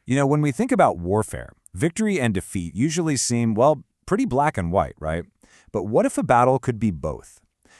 When we think about warfare, victory and defeat usually seem, well, pretty black and white, right? But what if a battle could be both?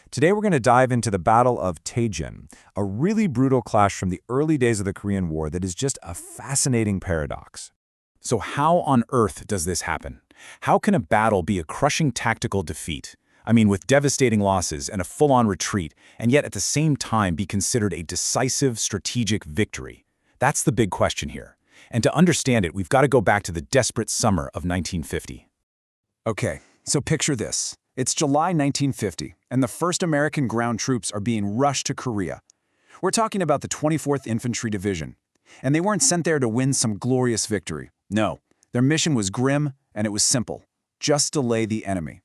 Today we're going to dive into the Battle of Taejon, a really brutal clash from the early days of the Korean War that is just a fascinating paradox. So how on earth does this happen? How can a battle be a crushing tactical defeat? I mean, with devastating losses and a full-on retreat, and yet at the same time be considered a decisive strategic victory? That's the big question here. And to understand it, we've got to go back to the desperate summer of 1950. Okay, so picture this. It's July 1950, and the 1st American ground troops are being rushed to Korea. We're talking about the 24th Infantry Division. And they weren't sent there to win some glorious victory. No, their mission was grim, and it was simple. Just delay the enemy.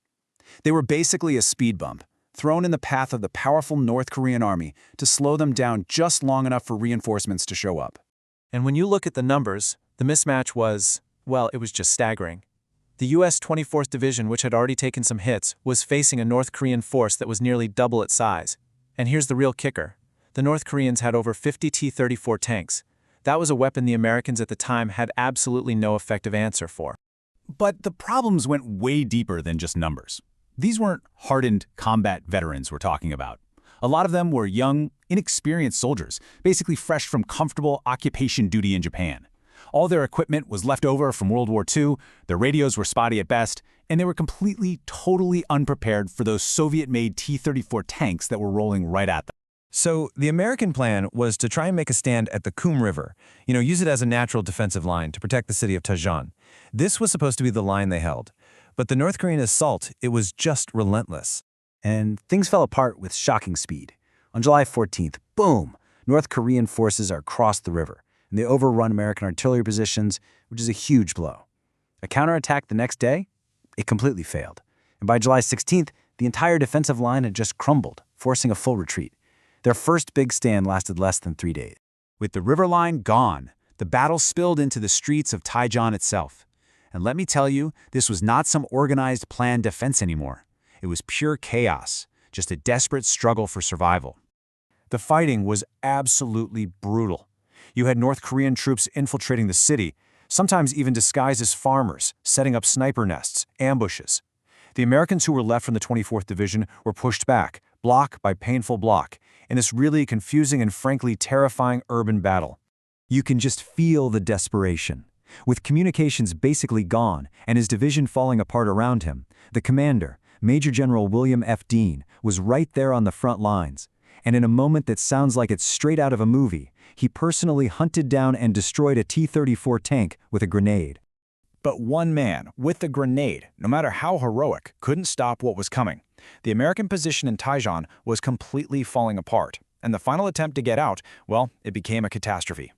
They were basically a speed bump, thrown in the path of the powerful North Korean army to slow them down just long enough for reinforcements to show up. And when you look at the numbers, the mismatch was, well, it was just staggering. The U.S. 24th Division, which had already taken some hits, was facing a North Korean force that was nearly double its size. And here's the real kicker. The North Koreans had over 50 T-34 tanks. That was a weapon the Americans at the time had absolutely no effective answer for. But the problems went way deeper than just numbers. These weren't hardened combat veterans we're talking about. A lot of them were young, inexperienced soldiers, basically fresh from comfortable occupation duty in Japan. All their equipment was left over from World War II, their radios were spotty at best, and they were completely, totally unprepared for those Soviet-made T-34 tanks that were rolling right at them. So the American plan was to try and make a stand at the Kum River, use it as a natural defensive line to protect the city of Taejon. This was supposed to be the line they held. But the North Korean assault, it was just relentless. And things fell apart with shocking speed. On July 14th, boom, North Korean forces are across the river, and they overrun American artillery positions, which is a huge blow. A counterattack the next day? It completely failed. And by July 16th, the entire defensive line had just crumbled, forcing a full retreat. Their first big stand lasted less than 3 days. With the river line gone, the battle spilled into the streets of Taejon itself. And let me tell you, this was not some organized, planned defense anymore. It was pure chaos, just a desperate struggle for survival. The fighting was absolutely brutal. You had North Korean troops infiltrating the city, sometimes even disguised as farmers, setting up sniper nests, ambushes. The Americans who were left from the 24th Division were pushed back, block by painful block, in this really confusing and frankly terrifying urban battle. You can just feel the desperation. With communications basically gone and his division falling apart around him, the commander, Major General William F. Dean, was right there on the front lines. And in a moment that sounds like it's straight out of a movie, he personally hunted down and destroyed a T-34 tank with a grenade. But one man, with a grenade, no matter how heroic, couldn't stop what was coming. The American position in Taejon was completely falling apart, and the final attempt to get out, well, it became a catastrophe.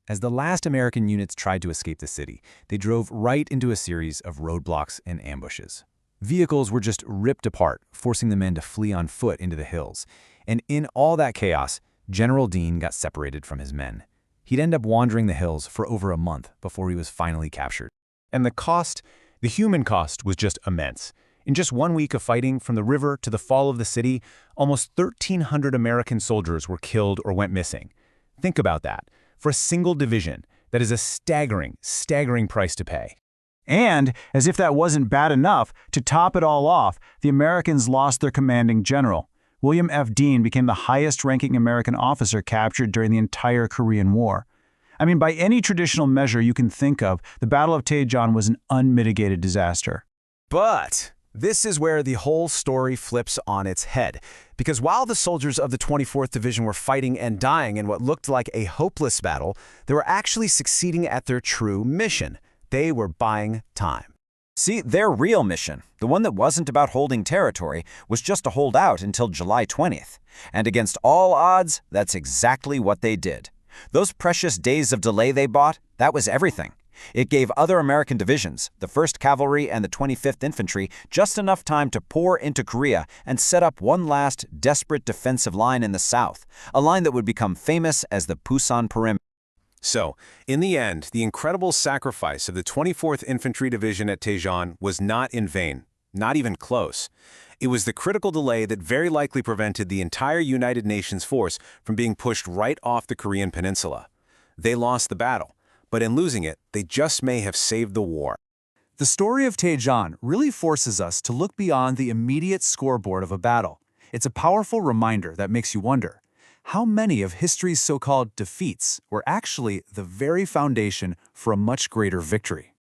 As the last American units tried to escape the city, they drove right into a series of roadblocks and ambushes. Vehicles were just ripped apart, forcing the men to flee on foot into the hills. And in all that chaos, General Dean got separated from his men. He'd end up wandering the hills for over a month before he was finally captured. And the human cost was just immense. In just 1 week of fighting, from the river to the fall of the city, almost 1,300 American soldiers were killed or went missing. Think about that. For a single division, that is a staggering, staggering price to pay. And, as if that wasn't bad enough, to top it all off, the Americans lost their commanding general. William F. Dean became the highest-ranking American officer captured during the entire Korean War. I mean, by any traditional measure you can think of, the Battle of Taejon was an unmitigated disaster. But this is where the whole story flips on its head. Because while the soldiers of the 24th Division were fighting and dying in what looked like a hopeless battle, they were actually succeeding at their true mission. They were buying time. See, their real mission, the one that wasn't about holding territory, was just to hold out until July 20th. And against all odds, that's exactly what they did. Those precious days of delay they bought, that was everything. It gave other American divisions, the 1st Cavalry and the 25th Infantry, just enough time to pour into Korea and set up one last desperate defensive line in the south, a line that would become famous as the Pusan Perimeter. So, in the end, the incredible sacrifice of the 24th Infantry Division at Taejon was not in vain, not even close. It was the critical delay that very likely prevented the entire United Nations force from being pushed right off the Korean peninsula. They lost the battle, but in losing it, they just may have saved the war. The story of Taejon really forces us to look beyond the immediate scoreboard of a battle. It's a powerful reminder that makes you wonder, how many of history's so-called defeats were actually the very foundation for a much greater victory?